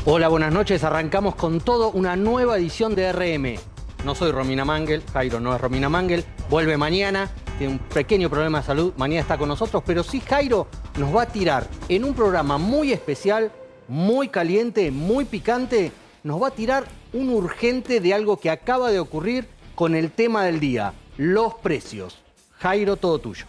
Hola, buenas noches. Arrancamos con todo una nueva edición de RM. No soy Romina Mangel, Jairo no es Romina Mangel. Vuelve mañana, tiene un pequeño problema de salud. Mañana está con nosotros, pero sí Jairo nos va a tirar en un programa muy especial, muy caliente, muy picante. Nos va a tirar un urgente de algo que acaba de ocurrir con el tema del día, los precios. Jairo, todo tuyo.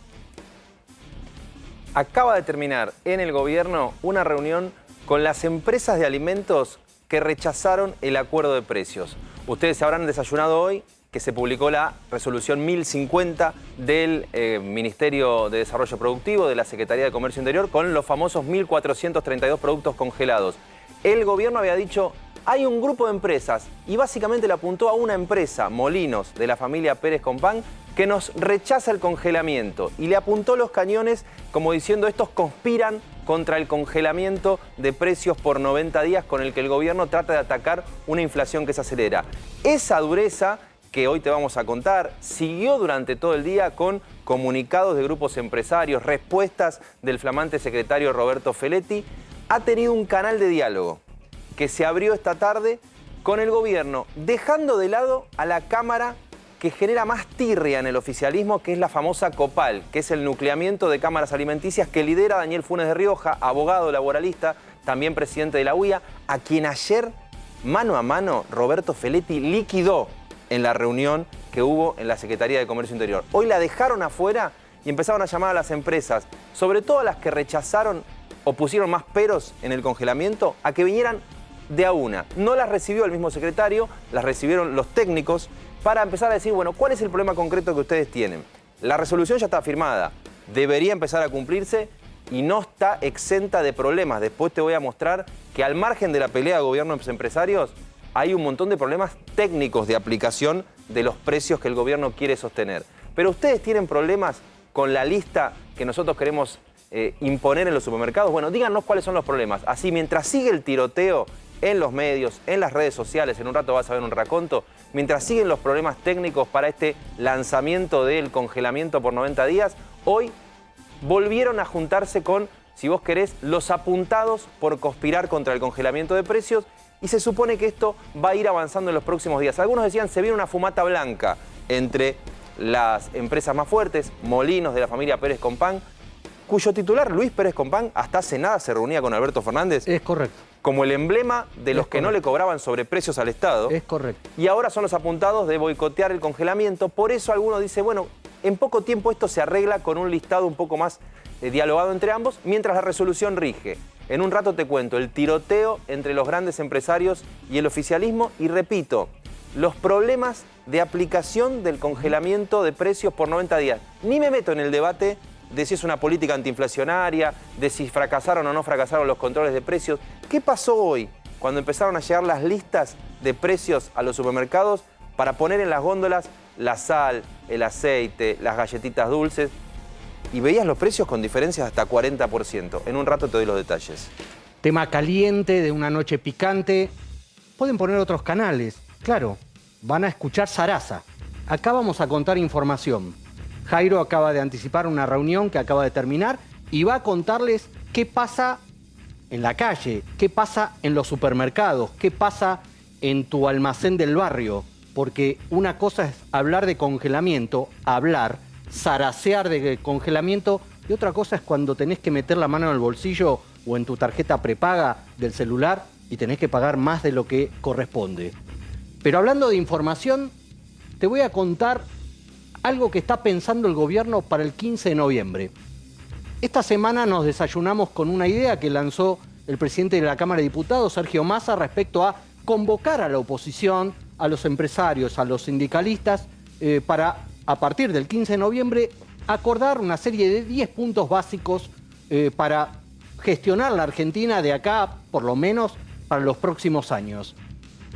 Acaba de terminar en el gobierno una reunión con las empresas de alimentos que rechazaron el acuerdo de precios. Ustedes habrán desayunado hoy que se publicó la resolución 1050 del Ministerio de Desarrollo Productivo, de la Secretaría de Comercio Interior, con los famosos 1.432 productos congelados. El gobierno había dicho, hay un grupo de empresas, y básicamente le apuntó a una empresa, Molinos, de la familia Pérez Compán, que nos rechaza el congelamiento. Y le apuntó los cañones como diciendo, estos conspiran contra el congelamiento de precios por 90 días con el que el gobierno trata de atacar una inflación que se acelera. Esa dureza que hoy te vamos a contar siguió durante todo el día con comunicados de grupos empresarios, respuestas del flamante secretario Roberto Feletti. Ha tenido un canal de diálogo que se abrió esta tarde con el gobierno, dejando de lado a la Cámara que genera más tirria en el oficialismo, que es la famosa COPAL, que es el nucleamiento de cámaras alimenticias que lidera Daniel Funes de Rioja, abogado laboralista, también presidente de la UIA, a quien ayer, mano a mano, Roberto Feletti liquidó en la reunión que hubo en la Secretaría de Comercio Interior. Hoy la dejaron afuera y empezaron a llamar a las empresas, sobre todo a las que rechazaron o pusieron más peros en el congelamiento, a que vinieran de a una. No las recibió el mismo secretario, las recibieron los técnicos, para empezar a decir, bueno, ¿cuál es el problema concreto que ustedes tienen? La resolución ya está firmada, debería empezar a cumplirse y no está exenta de problemas. Después te voy a mostrar que al margen de la pelea de gobiernos empresarios, hay un montón de problemas técnicos de aplicación de los precios que el gobierno quiere sostener. Pero ustedes tienen problemas con la lista que nosotros queremos imponer en los supermercados. Bueno, díganos cuáles son los problemas. Así, mientras sigue el tiroteo en los medios, en las redes sociales, en un rato vas a ver un raconto, mientras siguen los problemas técnicos para este lanzamiento del congelamiento por 90 días, hoy volvieron a juntarse con, si vos querés, los apuntados por conspirar contra el congelamiento de precios, y se supone que esto va a ir avanzando en los próximos días. Algunos decían, se viene una fumata blanca entre las empresas más fuertes, Molinos de la familia Pérez Compán, cuyo titular, Luis Pérez Compán, hasta hace nada se reunía con Alberto Fernández. Es correcto. Como el emblema de los que no le cobraban sobreprecios al Estado. Es correcto. Y ahora son los apuntados de boicotear el congelamiento. Por eso alguno dice, bueno, en poco tiempo esto se arregla con un listado un poco más dialogado entre ambos, mientras la resolución rige. En un rato te cuento el tiroteo entre los grandes empresarios y el oficialismo. Y repito, los problemas de aplicación del congelamiento de precios por 90 días. Ni me meto en el debate de si es una política antiinflacionaria, de si fracasaron o no fracasaron los controles de precios. ¿Qué pasó hoy cuando empezaron a llegar las listas de precios a los supermercados para poner en las góndolas la sal, el aceite, las galletitas dulces? Y veías los precios con diferencias hasta 40%. En un rato te doy los detalles. Tema caliente, de una noche picante. Pueden poner otros canales. Claro, van a escuchar Sarasa. Acá vamos a contar información. Jairo acaba de anticipar una reunión que acaba de terminar y va a contarles qué pasa en la calle, qué pasa en los supermercados, qué pasa en tu almacén del barrio. Porque una cosa es hablar de congelamiento, zarasear de congelamiento, y otra cosa es cuando tenés que meter la mano en el bolsillo o en tu tarjeta prepaga del celular y tenés que pagar más de lo que corresponde. Pero hablando de información, te voy a contar algo que está pensando el gobierno para el 15 de noviembre. Esta semana nos desayunamos con una idea que lanzó el presidente de la Cámara de Diputados, Sergio Massa, respecto a convocar a la oposición, a los empresarios, a los sindicalistas, para, a partir del 15 de noviembre, acordar una serie de 10 puntos básicos para gestionar la Argentina de acá, por lo menos, para los próximos años.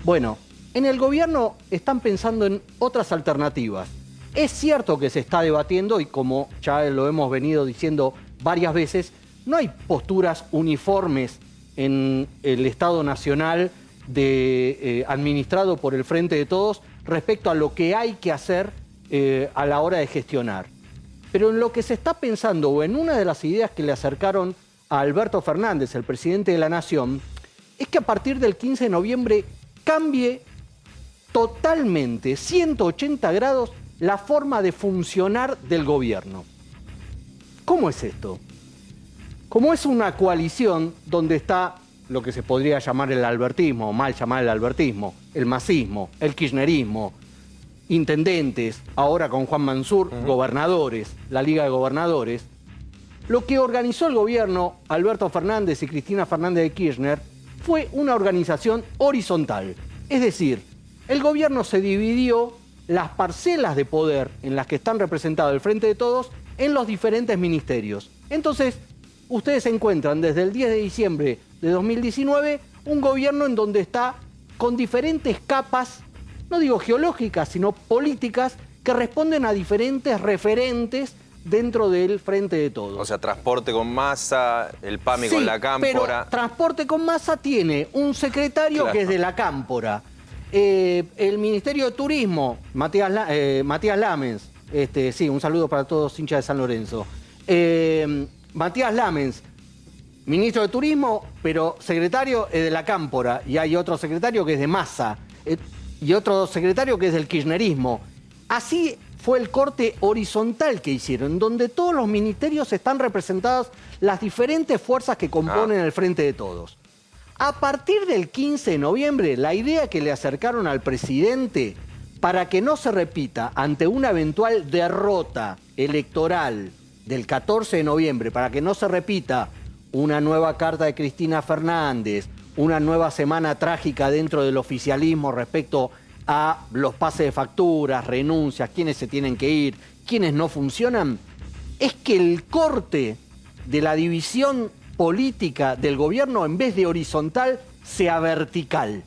Bueno, en el gobierno están pensando en otras alternativas. Es cierto que se está debatiendo y como ya lo hemos venido diciendo varias veces, no hay posturas uniformes en el Estado Nacional administrado por el Frente de Todos respecto a lo que hay que hacer a la hora de gestionar. Pero en lo que se está pensando, o en una de las ideas que le acercaron a Alberto Fernández, el presidente de la Nación, es que a partir del 15 de noviembre cambie totalmente, 180 grados, la forma de funcionar del gobierno. ¿Cómo es esto? Como es una coalición donde está lo que se podría llamar el albertismo, o mal llamar el albertismo, el masismo, el kirchnerismo, intendentes, ahora con Juan Mansur, gobernadores, la Liga de Gobernadores, lo que organizó el gobierno, Alberto Fernández y Cristina Fernández de Kirchner, fue una organización horizontal. Es decir, el gobierno se dividió las parcelas de poder en las que están representados el Frente de Todos en los diferentes ministerios. Entonces, ustedes encuentran desde el 10 de diciembre de 2019 un gobierno en donde está con diferentes capas, no digo geológicas, sino políticas, que responden a diferentes referentes dentro del Frente de Todos. O sea, transporte con Massa, el PAMI Sí, con la Cámpora. pero transporte con Massa tiene un secretario que es de la Cámpora. El Ministerio de Turismo, Matías Lamens, sí, un saludo para todos hinchas de San Lorenzo. Matías Lamens, ministro de Turismo, pero secretario de la Cámpora, y hay otro secretario que es de Massa, y otro secretario que es del kirchnerismo. Así fue el corte horizontal que hicieron, donde todos los ministerios están representados, las diferentes fuerzas que componen el Frente de Todos. A partir del 15 de noviembre, la idea que le acercaron al presidente para que no se repita ante una eventual derrota electoral del 14 de noviembre, para que no se repita una nueva carta de Cristina Fernández, una nueva semana trágica dentro del oficialismo respecto a los pases de facturas, renuncias, quiénes se tienen que ir, quiénes no funcionan, es que el corte de la división política del gobierno, en vez de horizontal, sea vertical,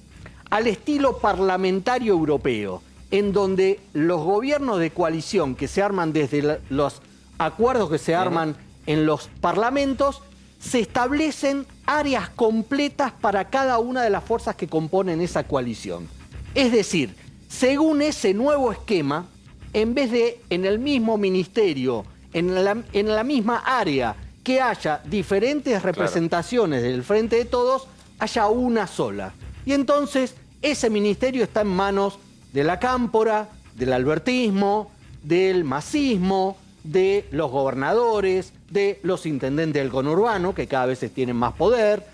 al estilo parlamentario europeo, en donde los gobiernos de coalición que se arman desde los acuerdos que se arman en los parlamentos, se establecen áreas completas para cada una de las fuerzas que componen esa coalición. Es decir, según ese nuevo esquema, en vez de en el mismo ministerio, en la misma área, que haya diferentes representaciones del Frente de Todos, haya una sola. Y entonces ese ministerio está en manos de la Cámpora, del albertismo, del masismo, de los gobernadores, de los intendentes del conurbano, que cada vez tienen más poder,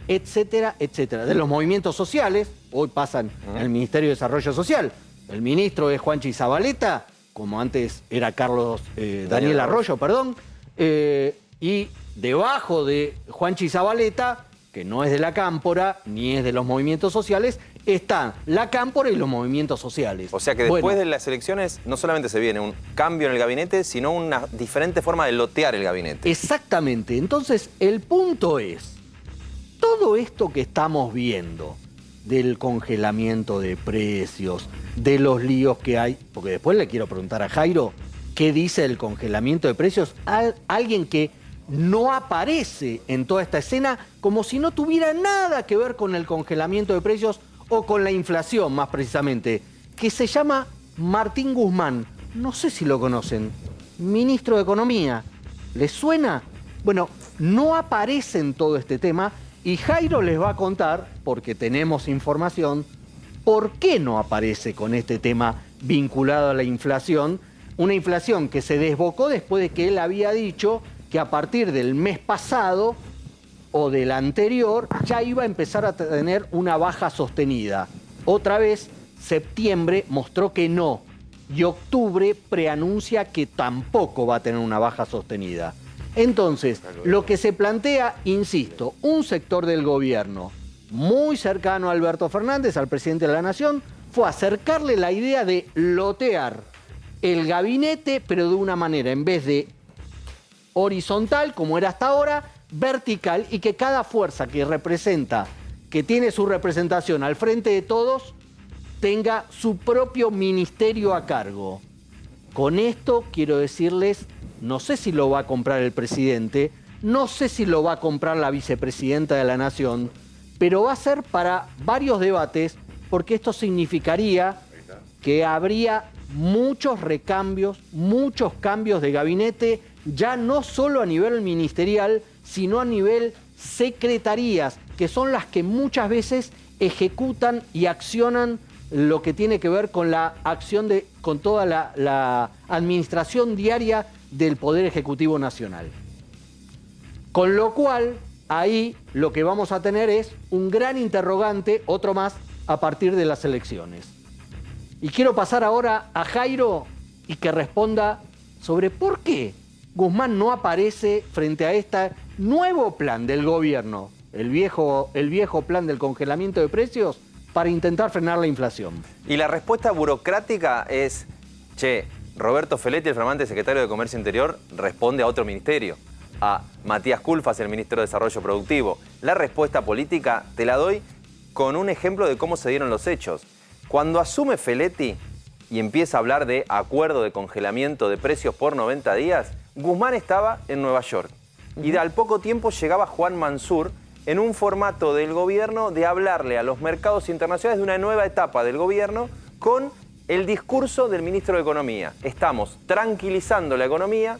etcétera, etcétera. De los movimientos sociales, hoy pasan en el Ministerio de Desarrollo Social. El ministro es Juanchi Zabaleta, como antes era Daniel Arroyo, perdón, y debajo de Juanchi Zabaleta, que no es de la Cámpora, ni es de los movimientos sociales, están la Cámpora y los movimientos sociales. O sea que después de las elecciones no solamente se viene un cambio en el gabinete, sino una diferente forma de lotear el gabinete. Exactamente. Entonces, el punto es, todo esto que estamos viendo, del congelamiento de precios, de los líos que hay, porque después le quiero preguntar a Jairo, ¿qué dice del congelamiento de precios? Alguien que no aparece en toda esta escena, como si no tuviera nada que ver con el congelamiento de precios o con la inflación, más precisamente, que se llama Martín Guzmán. No sé si lo conocen. Ministro de Economía. ¿Les suena? Bueno, no aparece en todo este tema y Jairo les va a contar, porque tenemos información, por qué no aparece con este tema vinculado a la inflación. Una inflación que se desbocó después de que él había dicho que a partir del mes pasado o del anterior ya iba a empezar a tener una baja sostenida. Otra vez, septiembre mostró que no, y octubre preanuncia que tampoco va a tener una baja sostenida. Entonces, lo que se plantea, insisto, un sector del gobierno muy cercano a Alberto Fernández, al presidente de la Nación, fue acercarle la idea de lotear el gabinete, pero de una manera, en vez de horizontal, como era hasta ahora, vertical, y que cada fuerza que representa, que tiene su representación al Frente de Todos, tenga su propio ministerio a cargo. Con esto quiero decirles, no sé si lo va a comprar el presidente, no sé si lo va a comprar la vicepresidenta de la Nación, pero va a ser para varios debates, porque esto significaría que habría muchos recambios, muchos cambios de gabinete, ya no solo a nivel ministerial, sino a nivel secretarías, que son las que muchas veces ejecutan y accionan lo que tiene que ver con la acción con toda la administración diaria del Poder Ejecutivo Nacional. Con lo cual, ahí lo que vamos a tener es un gran interrogante, otro más, a partir de las elecciones. Y quiero pasar ahora a Jairo y que responda sobre por qué Guzmán no aparece frente a este nuevo plan del gobierno, el viejo plan del congelamiento de precios, para intentar frenar la inflación. Y la respuesta burocrática es, che, Roberto Feletti, el flamante secretario de Comercio Interior, responde a otro ministerio, a Matías Culfas, el ministro de Desarrollo Productivo. La respuesta política te la doy con un ejemplo de cómo se dieron los hechos. Cuando asume Feletti y empieza a hablar de acuerdo de congelamiento de precios por 90 días, Guzmán estaba en Nueva York. Y al poco tiempo llegaba Juan Mansur en un formato del gobierno de hablarle a los mercados internacionales de una nueva etapa del gobierno con el discurso del ministro de Economía. Estamos tranquilizando la economía,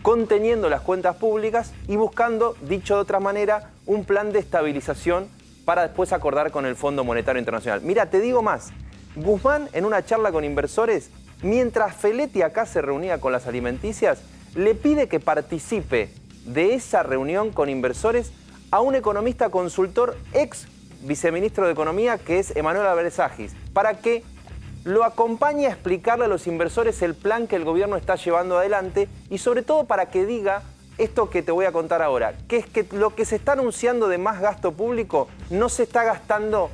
conteniendo las cuentas públicas y buscando, dicho de otra manera, un plan de estabilización para después acordar con el Fondo Monetario Internacional. Mira, te digo más. Guzmán, en una charla con inversores, mientras Feletti acá se reunía con las alimenticias, le pide que participe de esa reunión con inversores a un economista consultor, ex viceministro de Economía, que es Emanuel Abertzajis, para que lo acompañe a explicarle a los inversores el plan que el gobierno está llevando adelante y sobre todo para que diga esto que te voy a contar ahora, que es que lo que se está anunciando de más gasto público no se está gastando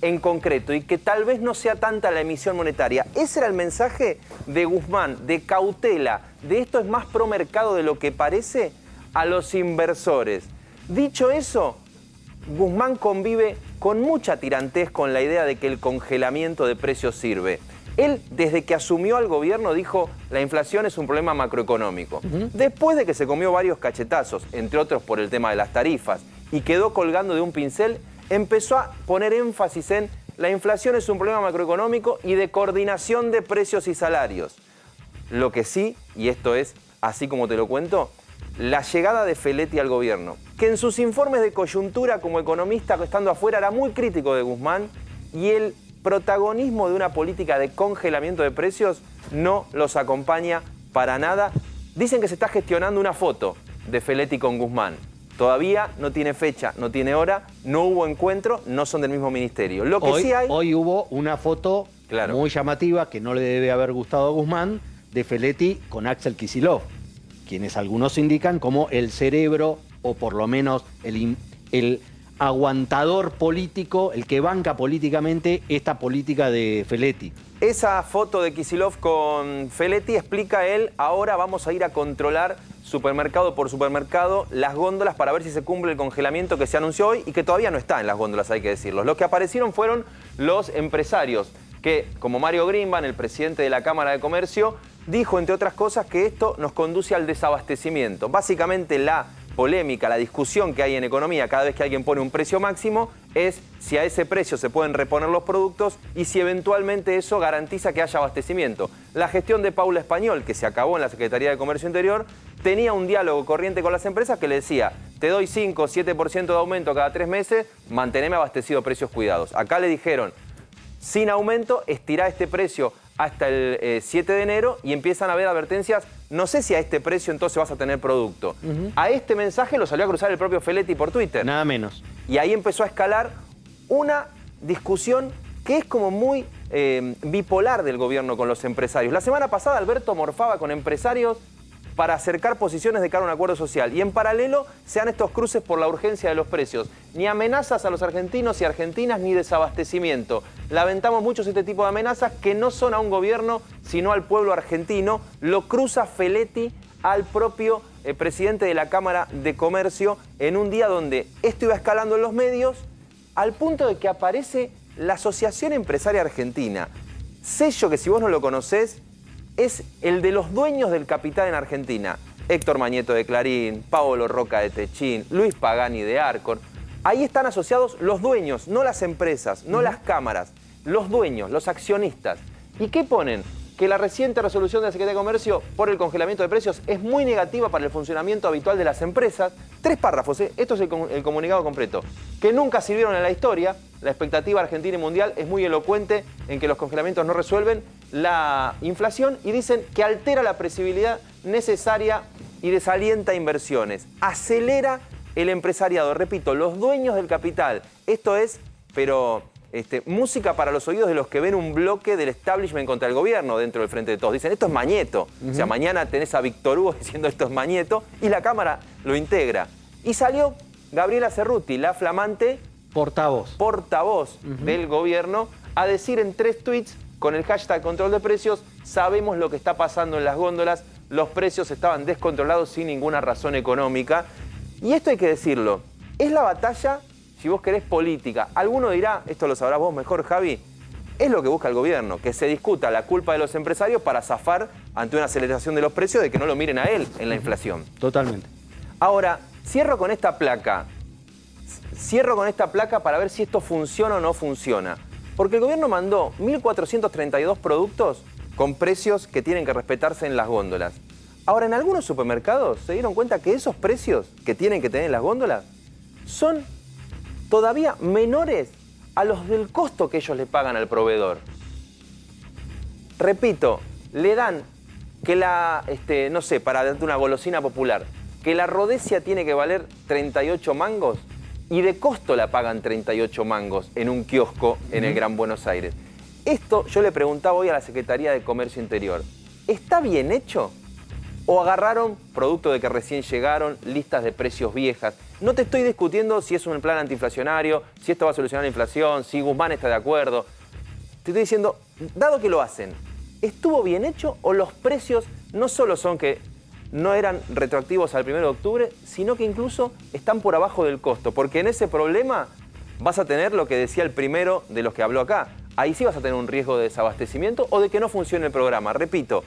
en concreto y que tal vez no sea tanta la emisión monetaria. Ese era el mensaje de Guzmán, de cautela, de esto es más pro mercado de lo que parece a los inversores. Dicho eso, Guzmán convive con mucha tirantez con la idea de que el congelamiento de precios sirve. Él, desde que asumió al gobierno, dijo la inflación es un problema macroeconómico. Después de que se comió varios cachetazos, entre otros por el tema de las tarifas, y quedó colgando de un pincel, empezó a poner énfasis en la inflación es un problema macroeconómico y de coordinación de precios y salarios. Lo que sí, y esto es así como te lo cuento, la llegada de Feletti al gobierno, que en sus informes de coyuntura como economista estando afuera era muy crítico de Guzmán, y el protagonismo de una política de congelamiento de precios no los acompaña para nada. Dicen que se está gestionando una foto de Feletti con Guzmán. Todavía no tiene fecha, no tiene hora, no hubo encuentro, no son del mismo ministerio. Lo que sí hay... Hoy hubo una foto muy llamativa que no le debe haber gustado a Guzmán, de Feletti con Axel Kicillof, quienes algunos indican como el cerebro, o por lo menos el aguantador político, el que banca políticamente esta política de Feletti. Esa foto de Kicillof con Feletti explica él, ahora vamos a ir a controlar supermercado por supermercado las góndolas para ver si se cumple el congelamiento que se anunció hoy y que todavía no está en las góndolas, hay que decirlo. Los que aparecieron fueron los empresarios, que como Mario Grimban, el presidente de la Cámara de Comercio, dijo, entre otras cosas, que esto nos conduce al desabastecimiento. Básicamente la polémica, la discusión que hay en economía cada vez que alguien pone un precio máximo es si a ese precio se pueden reponer los productos y si eventualmente eso garantiza que haya abastecimiento. La gestión de Paula Español, que se acabó en la Secretaría de Comercio Interior, tenía un diálogo corriente con las empresas que le decía, te doy 5 o 7% de aumento cada 3 meses, manteneme abastecido a precios cuidados. Acá le dijeron, sin aumento, estirá este precio hasta el 7 de enero y empiezan a haber advertencias, no sé si a este precio entonces vas a tener producto. A este mensaje lo salió a cruzar el propio Feletti por Twitter. Nada menos. Y ahí empezó a escalar una discusión que es como muy bipolar del gobierno con los empresarios. La semana pasada Alberto morfaba con empresarios para acercar posiciones de cara a un acuerdo social. Y en paralelo se dan estos cruces por la urgencia de los precios. Ni amenazas a los argentinos y argentinas, ni desabastecimiento. Lamentamos mucho este tipo de amenazas que no son a un gobierno, sino al pueblo argentino. Lo cruza Feletti al propio presidente de la Cámara de Comercio en un día donde esto iba escalando en los medios, al punto de que aparece la Asociación Empresaria Argentina. Sello que si vos no lo conocés, es el de los dueños del capital en Argentina. Héctor Mañeto de Clarín, Paolo Roca de Techín, Luis Pagani de Arcor. Ahí están asociados los dueños, no las empresas, no las cámaras, los dueños, los accionistas. ¿Y qué ponen? que la reciente resolución de la Secretaría de Comercio por el congelamiento de precios es muy negativa para el funcionamiento habitual de las empresas. 3 párrafos, esto es el comunicado completo. Que nunca sirvieron en la historia. La expectativa argentina y mundial es muy elocuente en que los congelamientos no resuelven la inflación y dicen que altera la previsibilidad necesaria y desalienta inversiones. Acelera el empresariado. Repito, los dueños del capital. Esto es, pero... música para los oídos de los que ven un bloque del establishment contra el gobierno dentro del Frente de Todos. Dicen, esto es Mañeto. O sea, mañana tenés a Víctor Hugo diciendo esto es Mañeto y la Cámara lo integra. Y salió Gabriela Cerruti, la flamante portavoz del gobierno, a decir en 3 tweets con el hashtag control de precios, sabemos lo que está pasando en las góndolas, los precios estaban descontrolados sin ninguna razón económica. Y esto hay que decirlo, es la batalla... Si vos querés política, alguno dirá, esto lo sabrás vos mejor, Javi, es lo que busca el gobierno, que se discuta la culpa de los empresarios para zafar ante una aceleración de los precios de que no lo miren a él en la inflación. Totalmente. Ahora, cierro con esta placa para ver si esto funciona o no funciona. Porque el gobierno mandó 1.432 productos con precios que tienen que respetarse en las góndolas. Ahora, en algunos supermercados se dieron cuenta que esos precios que tienen que tener en las góndolas son todavía menores a los del costo que ellos le pagan al proveedor. Repito, le dan que no sé, para darte una golosina popular, que la Rhodesia tiene que valer 38 mangos y de costo la pagan 38 mangos en un kiosco en el Gran Buenos Aires. Esto yo le preguntaba hoy a la Secretaría de Comercio Interior. ¿Está bien hecho? ¿O agarraron, producto de que recién llegaron, listas de precios viejas? No te estoy discutiendo si es un plan antiinflacionario, si esto va a solucionar la inflación, si Guzmán está de acuerdo. Te estoy diciendo, dado que lo hacen, ¿estuvo bien hecho o los precios no solo son que no eran retroactivos al 1 de octubre, sino que incluso están por abajo del costo? Porque en ese problema vas a tener lo que decía el primero de los que habló acá. Ahí sí vas a tener un riesgo de desabastecimiento o de que no funcione el programa. Repito,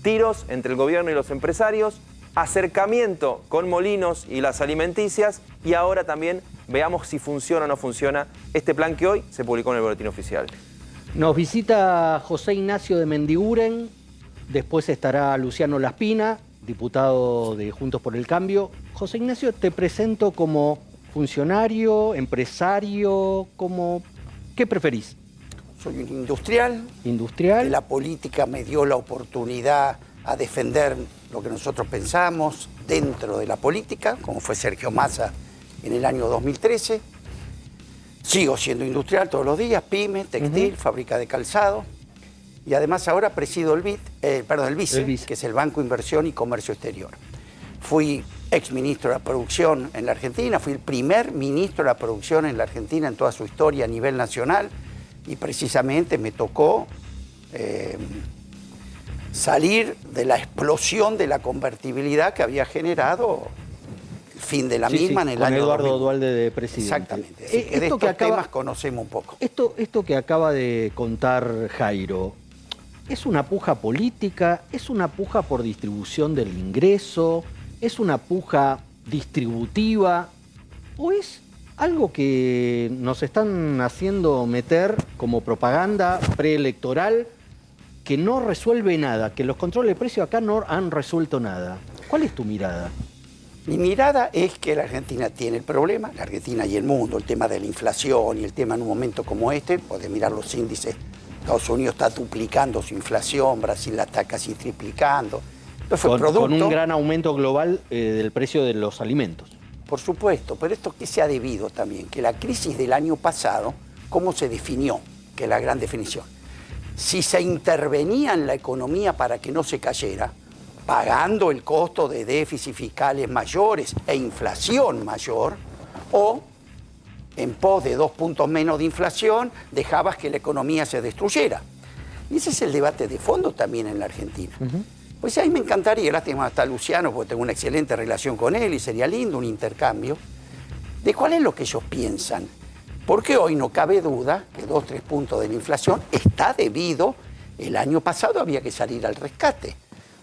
tiros entre el gobierno y los empresarios, acercamiento con Molinos y las alimenticias y ahora también veamos si funciona o no funciona este plan que hoy se publicó en el Boletín Oficial. Nos visita José Ignacio de Mendiguren, después estará Luciano Laspina, diputado de Juntos por el Cambio. José Ignacio, te presento como funcionario, empresario, ¿qué preferís? Soy un industrial. ¿Industrial? La política me dio la oportunidad a defender lo que nosotros pensamos dentro de la política, como fue Sergio Massa en el año 2013. Sigo siendo industrial todos los días, pyme, textil, fábrica de calzado. Y además ahora presido el BICE, que es el Banco Inversión y Comercio Exterior. Fui exministro de la producción en la Argentina, fui el primer ministro de la producción en la Argentina en toda su historia a nivel nacional. Y precisamente me tocó salir de la explosión de la convertibilidad que había generado el fin de la misma en el año 2000. Eduardo Duhalde de presidente. Exactamente. Así que de estos temas conocemos un poco. Esto que acaba de contar Jairo, ¿es una puja política? ¿Es una puja por distribución del ingreso? ¿Es una puja distributiva? ¿O es algo que nos están haciendo meter como propaganda preelectoral que no resuelve nada, que los controles de precios acá no han resuelto nada? ¿Cuál es tu mirada? Mi mirada es que la Argentina tiene el problema, la Argentina y el mundo, el tema de la inflación y el tema en un momento como este, podés mirar los índices, Estados Unidos está duplicando su inflación, Brasil la está casi triplicando. Entonces, con un gran aumento global del precio de los alimentos. Por supuesto, pero esto ¿qué se ha debido también? Que la crisis del año pasado, ¿cómo se definió? Que es la gran definición. Si se intervenía en la economía para que no se cayera, pagando el costo de déficits fiscales mayores e inflación mayor, o en pos de 2 puntos menos de inflación, dejabas que la economía se destruyera. Y ese es el debate de fondo también en la Argentina. Pues ahí me encantaría, lástima hasta Luciano, porque tengo una excelente relación con él y sería lindo un intercambio, de cuál es lo que ellos piensan. Porque hoy no cabe duda que 2 o 3 puntos de la inflación está debido, el año pasado había que salir al rescate.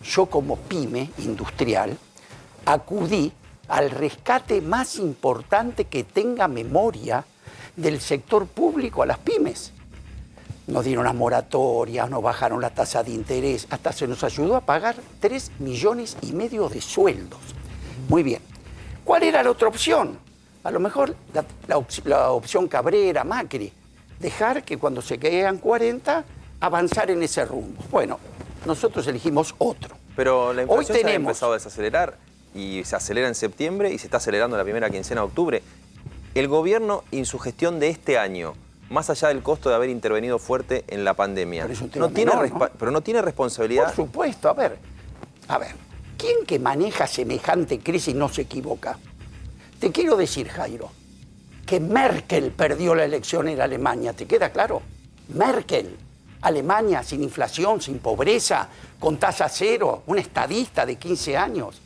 Yo como pyme industrial acudí al rescate más importante que tenga memoria del sector público a las pymes. nos dieron las moratorias, nos bajaron la tasa de interés, hasta se nos ayudó a pagar 3,5 millones de sueldos. Muy bien. ¿Cuál era la otra opción? A lo mejor la opción Cabrera, Macri, dejar que cuando se quedan 40, avanzar en ese rumbo. Bueno, nosotros elegimos otro. Pero la inflación se ha empezado a desacelerar y se acelera en septiembre y se está acelerando la primera quincena de octubre. El gobierno en su gestión de este año, más allá del costo de haber intervenido fuerte en la pandemia, pero no tiene responsabilidad. Por supuesto, a ver, ¿quién que maneja semejante crisis no se equivoca? Te quiero decir, Jairo, que Merkel perdió la elección en Alemania, ¿te queda claro? Merkel, Alemania sin inflación, sin pobreza, con tasa cero, un estadista de 15 años.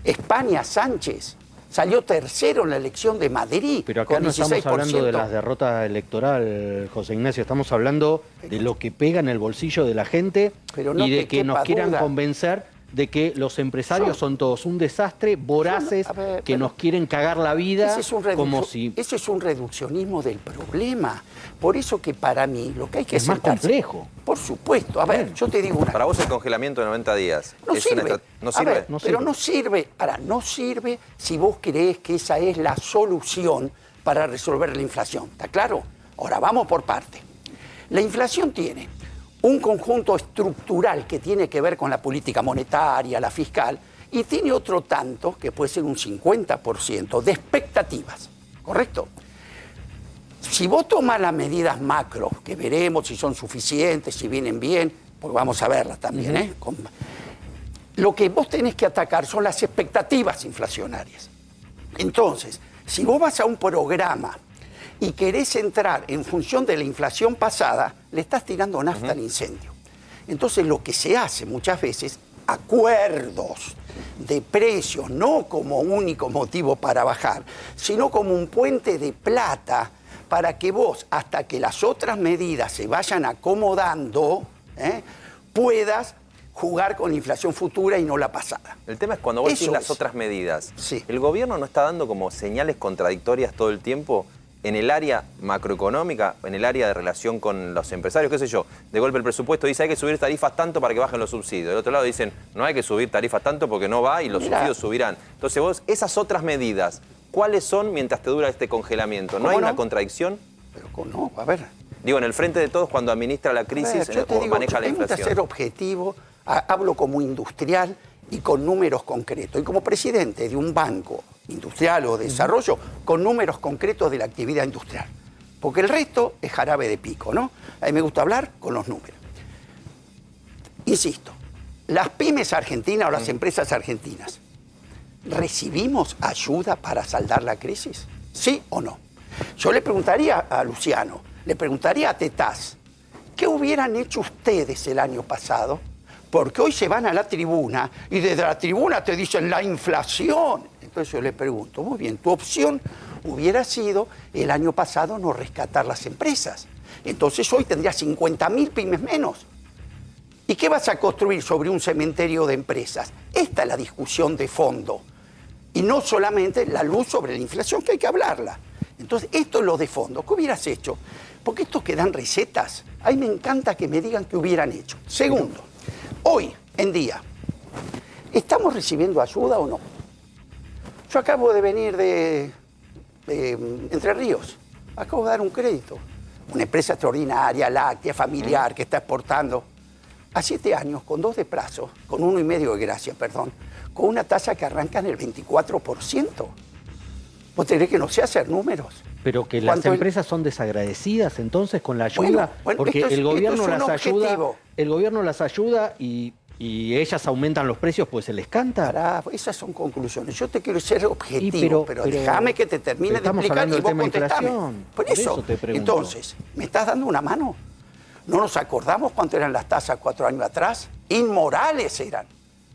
España, Sánchez, salió tercero en la elección de Madrid. Pero acá con no 16%. estamos hablando de las derrotas electorales, José Ignacio, estamos hablando de lo que pega en el bolsillo de la gente y de que nos quieran convencer de que los empresarios son todos un desastre, voraces, que nos quieren cagar la vida, como si... Ese es un reduccionismo del problema. Por eso que para mí lo que hay que es más complejo. Por supuesto. A ver, yo te digo una cosa. Para vos el congelamiento de 90 días... No sirve. ¿No sirve? Ver, pero no sirve. Ahora, no sirve si vos creés que esa es la solución para resolver la inflación. ¿Está claro? Ahora, vamos por parte. La inflación tiene un conjunto estructural que tiene que ver con la política monetaria, la fiscal, y tiene otro tanto, que puede ser un 50%, de expectativas, ¿correcto? Si vos tomás las medidas macro, que veremos si son suficientes, si vienen bien, porque vamos a verlas también, lo que vos tenés que atacar son las expectativas inflacionarias. Entonces, si vos vas a un programa y querés entrar en función de la inflación pasada, le estás tirando nafta al incendio. Entonces lo que se hace muchas veces, acuerdos de precios, no como único motivo para bajar, sino como un puente de plata para que vos, hasta que las otras medidas se vayan acomodando, puedas jugar con la inflación futura y no la pasada. El tema es cuando vos decís las otras medidas. Sí. ¿El gobierno no está dando como señales contradictorias todo el tiempo en el área macroeconómica, en el área de relación con los empresarios, qué sé yo? De golpe el presupuesto dice hay que subir tarifas tanto para que bajen los subsidios. Del otro lado dicen no hay que subir tarifas tanto porque no va y los subsidios subirán. Entonces vos, esas otras medidas, ¿cuáles son mientras te dura este congelamiento? ¿No hay una contradicción? Pero no, a ver. Digo, en el frente de todos cuando administra la crisis o maneja la inflación. Me gusta ser objetivo, hablo como industrial y con números concretos. Y como presidente de un banco industrial o de desarrollo, con números concretos de la actividad industrial. Porque el resto es jarabe de pico, ¿no? A mí me gusta hablar con los números. Insisto, las pymes argentinas o las empresas argentinas, ¿recibimos ayuda para saldar la crisis? ¿Sí o no? Yo le preguntaría a Luciano, le preguntaría a Tetaz, ¿qué hubieran hecho ustedes el año pasado? Porque hoy se van a la tribuna y desde la tribuna te dicen la inflación. Entonces yo le pregunto, muy bien, tu opción hubiera sido el año pasado no rescatar las empresas. Entonces hoy tendrías 50.000 pymes menos. ¿Y qué vas a construir sobre un cementerio de empresas? Esta es la discusión de fondo. Y no solamente la luz sobre la inflación, que hay que hablarla. Entonces, esto es lo de fondo. ¿Qué hubieras hecho? Porque estos que dan recetas, a mí me encanta que me digan qué hubieran hecho. Segundo, hoy en día, ¿estamos recibiendo ayuda o no? Yo acabo de venir de Entre Ríos. Acabo de dar un crédito. Una empresa extraordinaria, láctea, familiar, que está exportando. A 7 años, con 2 de plazo, con 1,5 de gracia, perdón, con una tasa que arranca en el 24%. ¿Vos tenés que no sé hacer números? Pero que las empresas son desagradecidas entonces con la ayuda, porque el gobierno las ayuda y ellas aumentan los precios, pues se les canta. Esas son conclusiones. Yo te quiero ser objetivo, pero déjame que te termine de explicar y vos contestame. Por eso te pregunto. Entonces, ¿me estás dando una mano? ¿No nos acordamos cuánto eran las tasas 4 años atrás? Inmorales eran.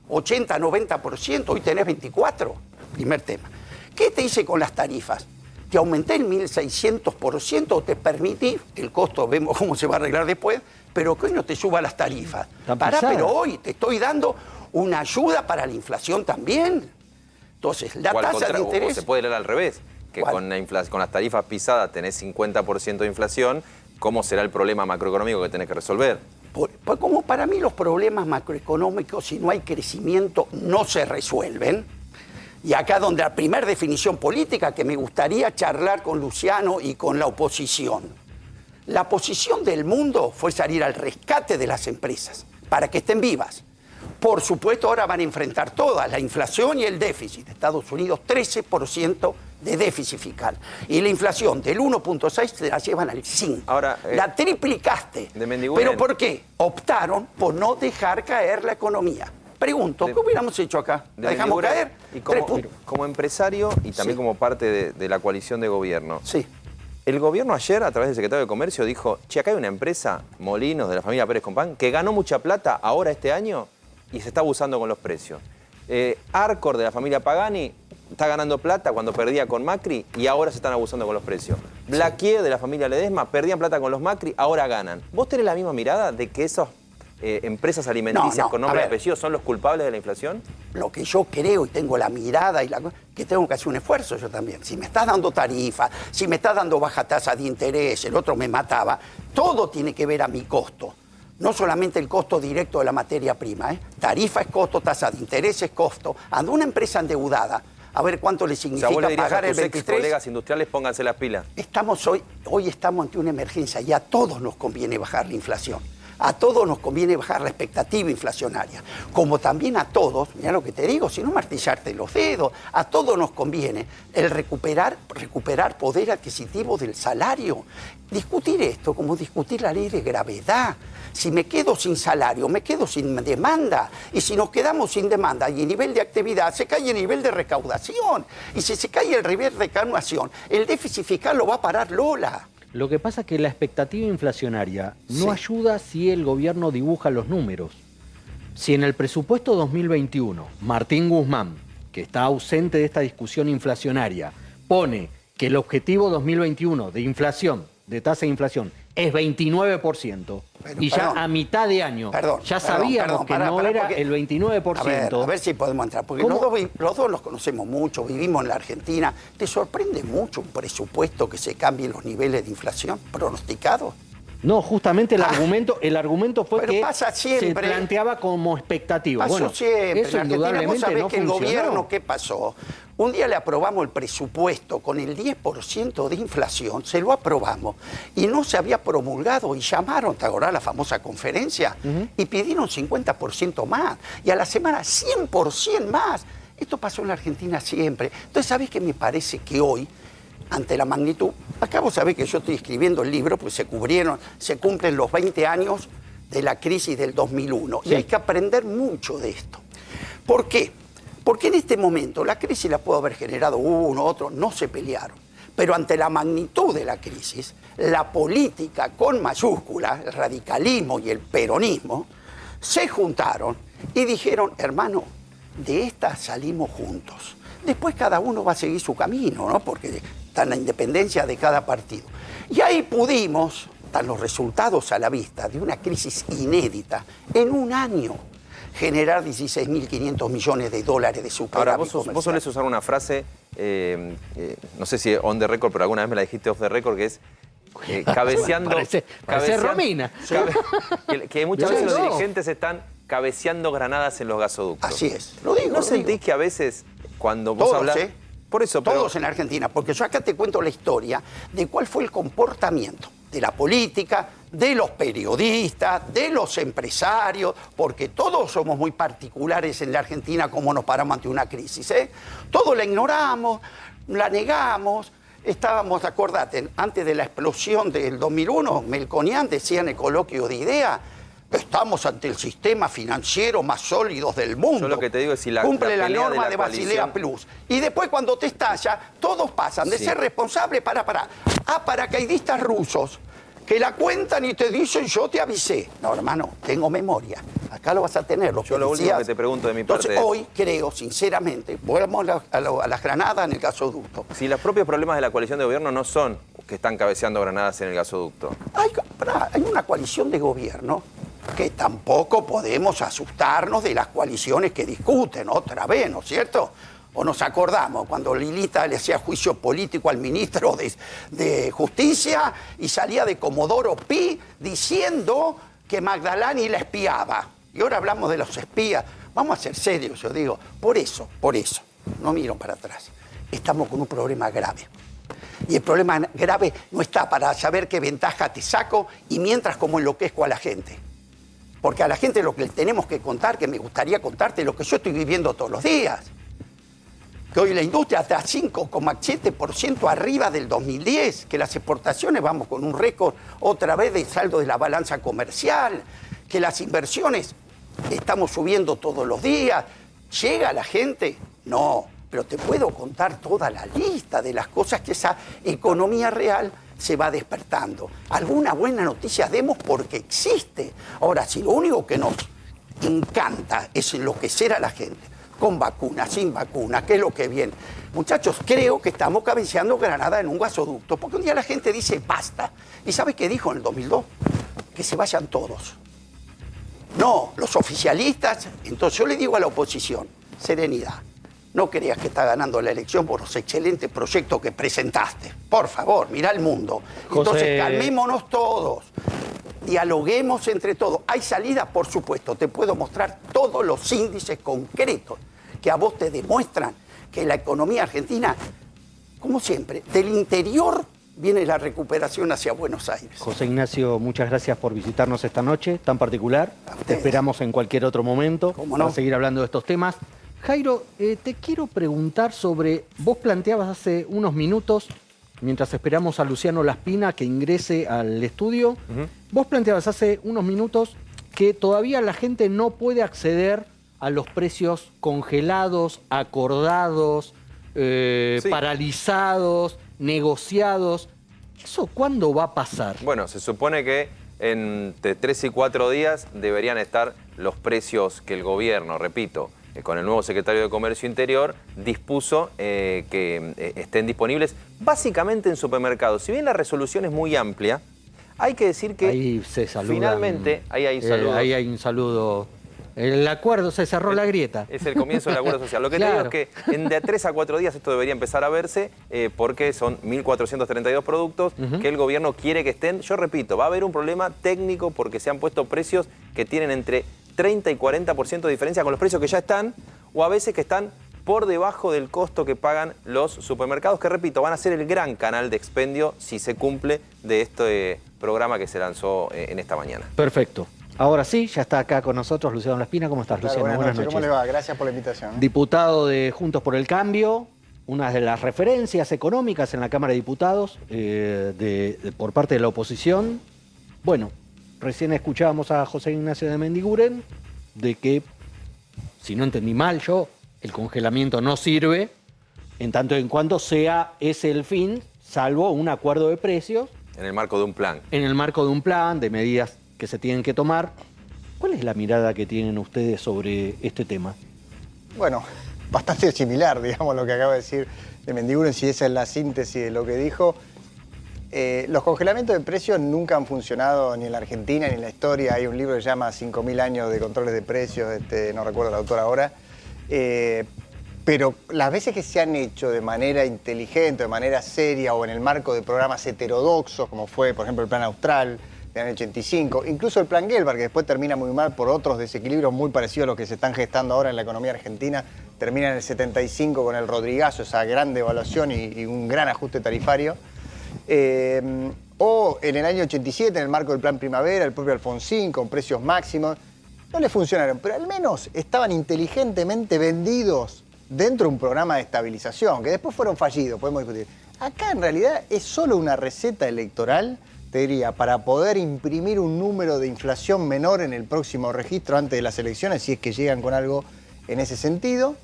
80, 90%, hoy tenés 24%. Primer tema. ¿Qué te hice con las tarifas? ¿Te aumenté el 1.600% o te permití, el costo vemos cómo se va a arreglar después, pero que hoy no te suba las tarifas? Pero hoy te estoy dando una ayuda para la inflación también. Entonces, la tasa de interés... O se puede leer al revés, que con las tarifas pisadas tenés 50% de inflación cómo será el problema macroeconómico que tenés que resolver. Pues como para mí los problemas macroeconómicos, si no hay crecimiento, no se resuelven. Y acá donde la primera definición política que me gustaría charlar con Luciano y con la oposición. La posición del mundo fue salir al rescate de las empresas para que estén vivas. Por supuesto, ahora van a enfrentar todas, la inflación y el déficit. Estados Unidos, 13% de déficit fiscal. Y la inflación del 1.6 se la llevan al 5. Ahora, la triplicaste. De Mendiguren. ¿Pero por qué? Optaron por no dejar caer la economía. Pregunto, ¿qué hubiéramos hecho acá? ¿La dejamos caer? Y como empresario y también como parte de la coalición de gobierno. Sí. El gobierno ayer, a través del secretario de Comercio, dijo, che, acá hay una empresa, Molinos, de la familia Pérez Compán, que ganó mucha plata ahora este año y se está abusando con los precios. Arcor, de la familia Pagani, está ganando plata cuando perdía con Macri y ahora se están abusando con los precios. Blaquier, de la familia Ledesma, perdían plata con los Macri, ahora ganan. ¿Vos tenés la misma mirada de que esas empresas alimenticias con nombre y apellido son los culpables de la inflación? Lo que yo creo y tengo la mirada y que tengo que hacer un esfuerzo yo también. Si me estás dando tarifa, si me estás dando baja tasa de interés, el otro me mataba, todo tiene que ver a mi costo. No solamente el costo directo de la materia prima, ¿eh? Tarifa es costo, tasa de interés es costo. Ando una empresa endeudada, a ver cuánto le significa pagar el 23. Colegas industriales, pónganse las pilas. Hoy estamos ante una emergencia y a todos nos conviene bajar la inflación. A todos nos conviene bajar la expectativa inflacionaria. Como también a todos, mira lo que te digo, si no martillarte los dedos, a todos nos conviene el recuperar poder adquisitivo del salario. Discutir esto como discutir la ley de gravedad. Si me quedo sin salario, me quedo sin demanda. Y si nos quedamos sin demanda y el nivel de actividad, se cae el nivel de recaudación. Y si se cae el nivel de recaudación, el déficit fiscal lo va a parar Lola. Lo que pasa es que la expectativa inflacionaria no ayuda si el gobierno dibuja los números. Si en el presupuesto 2021 Martín Guzmán, que está ausente de esta discusión inflacionaria, pone que el objetivo 2021 de inflación, de tasa de inflación, es 29%, y ya a mitad de año ya sabíamos que no era el 29%. A ver si podemos entrar, porque los dos nos conocemos mucho, vivimos en la Argentina. ¿Te sorprende mucho un presupuesto que se cambien los niveles de inflación pronosticados? No, justamente el argumento fue que se planteaba como expectativa. Pasó siempre. Eso en indudablemente vos sabés no que funcionó. el gobierno, ¿qué pasó? Un día le aprobamos el presupuesto con el 10% de inflación, se lo aprobamos y no se había promulgado y llamaron, ¿te acordás la famosa conferencia? Y pidieron 50% más y a la semana 100% más. Esto pasó en la Argentina siempre. Entonces, ¿sabés qué me parece que hoy, ante la magnitud, acá vos sabés que yo estoy escribiendo el libro, pues se cumplen los 20 años de la crisis del 2001 y hay que aprender mucho de esto. ¿Por qué? Porque en este momento la crisis la pudo haber generado uno, otro, no se pelearon. Pero ante la magnitud de la crisis, la política con mayúscula, el radicalismo y el peronismo, se juntaron y dijeron, hermano, de esta salimos juntos. Después cada uno va a seguir su camino, ¿no? Porque está en la independencia de cada partido. Y ahí pudimos, están los resultados a la vista de una crisis inédita, en un año, generar 16.500 millones de dólares de superávit. Ahora, vos solés usar una frase, no sé si on the record, pero alguna vez me la dijiste off the record, que es cabeceando... Parece Romina. Que muchas veces los dirigentes están cabeceando granadas en los gasoductos. Así es, lo digo. ¿No sentís que a veces cuando vos hablás... Por eso, todos en Argentina, porque yo acá te cuento la historia de cuál fue el comportamiento de la política, de los periodistas, de los empresarios, porque todos somos muy particulares en la Argentina como nos paramos ante una crisis. Todos la ignoramos, la negamos. Estábamos, acordate, antes de la explosión del 2001, Melconian decía en el coloquio de idea, estamos ante el sistema financiero más sólido del mundo. Yo lo que te digo es si cumple la norma de Basilea Plus. Y después cuando te estalla, todos pasan de ser responsables a paracaidistas rusos que la cuentan y te dicen, yo te avisé. No, hermano, tengo memoria. Acá lo vas a tener. Yo lo último que te pregunto de mi parte. Entonces, hoy creo, sinceramente, volvamos a las granadas en el gasoducto. Si los propios problemas de la coalición de gobierno no son que están cabeceando granadas en el gasoducto. Hay una coalición de gobierno que tampoco podemos asustarnos de las coaliciones que discuten otra vez, ¿no es cierto? O nos acordamos cuando Lilita le hacía juicio político al ministro de Justicia y salía de Comodoro Pi diciendo que Magdalani la espiaba. Y ahora hablamos de los espías. Vamos a ser serios, yo digo. Por eso, no miro para atrás. Estamos con un problema grave. Y el problema grave no está para saber qué ventaja te saco y mientras como enloquezco a la gente. Porque a la gente lo que le tenemos que contar, que me gustaría contarte, lo que yo estoy viviendo todos los días. Que hoy la industria está 5,7% arriba del 2010, que las exportaciones vamos con un récord otra vez de saldo de la balanza comercial, que las inversiones estamos subiendo todos los días. ¿Llega la gente? No, pero te puedo contar toda la lista de las cosas que esa economía real se va despertando. Alguna buena noticia demos porque existe. Ahora, si lo único que nos encanta es enloquecer a la gente, con vacuna, sin vacuna, ¿qué es lo que viene? Muchachos, creo que estamos cabeceando Granada en un gasoducto, porque un día la gente dice basta. ¿Y sabe qué dijo en el 2002? Que se vayan todos. No, los oficialistas. Entonces yo le digo a la oposición, serenidad. No creas que está ganando la elección por los excelentes proyectos que presentaste. Por favor, mira el mundo. Entonces calmémonos todos. Dialoguemos entre todos. ¿Hay salida? Por supuesto. Te puedo mostrar todos los índices concretos que a vos te demuestran que la economía argentina, como siempre, del interior viene la recuperación hacia Buenos Aires. José Ignacio, muchas gracias por visitarnos esta noche tan particular. Te esperamos en cualquier otro momento para seguir hablando de estos temas. Jairo, te quiero preguntar sobre, vos planteabas hace unos minutos, mientras esperamos a Luciano Laspina que ingrese al estudio, vos planteabas hace unos minutos que todavía la gente no puede acceder a los precios congelados, acordados, paralizados, negociados. ¿Eso cuándo va a pasar? Bueno, se supone que entre 3 y 4 días deberían estar los precios que el gobierno, repito, con el nuevo secretario de Comercio Interior, dispuso que estén disponibles básicamente en supermercados. Si bien la resolución es muy amplia, hay que decir que ahí se saludan, finalmente, ahí hay saludos. Ahí hay un saludo. El acuerdo, se cerró la grieta. Es el comienzo del acuerdo social. Lo que te digo es que de 3 a 4 días esto debería empezar a verse porque son 1.432 productos que el gobierno quiere que estén. Yo repito, va a haber un problema técnico porque se han puesto precios que tienen entre 30 y 40% de diferencia con los precios que ya están o a veces que están por debajo del costo que pagan los supermercados, que repito, van a ser el gran canal de expendio si se cumple de este programa que se lanzó en esta mañana. Perfecto. Ahora sí, ya está acá con nosotros Luciano Laspina. ¿Cómo estás, Luciano? Buenas noches. ¿Cómo le va? Gracias por la invitación. Diputado de Juntos por el Cambio, una de las referencias económicas en la Cámara de Diputados por parte de la oposición. Bueno, recién escuchábamos a José Ignacio de Mendiguren de que, si no entendí mal yo, el congelamiento no sirve en tanto en cuanto sea ese el fin, salvo un acuerdo de precios. En el marco de un plan. En el marco de un plan, de medidas que se tienen que tomar. ¿Cuál es la mirada que tienen ustedes sobre este tema? Bueno, bastante similar, digamos, lo que acaba de decir de Mendiguren, si esa es la síntesis de lo que dijo. Los congelamientos de precios nunca han funcionado ni en la Argentina ni en la historia. Hay un libro que se llama 5.000 años de controles de precios, no recuerdo el autor ahora. Pero las veces que se han hecho de manera inteligente, de manera seria o en el marco de programas heterodoxos, como fue, por ejemplo, el Plan Austral del año 85, incluso el Plan Gelbart, que después termina muy mal por otros desequilibrios muy parecidos a los que se están gestando ahora en la economía argentina, termina en el 75 con el Rodrigazo, esa gran devaluación y un gran ajuste tarifario. O en el año 87, en el marco del Plan Primavera, el propio Alfonsín, con precios máximos. No le funcionaron, pero al menos estaban inteligentemente vendidos dentro de un programa de estabilización, que después fueron fallidos, podemos discutir. Acá en realidad es solo una receta electoral, te diría, para poder imprimir un número de inflación menor en el próximo registro antes de las elecciones, si es que llegan con algo en ese sentido,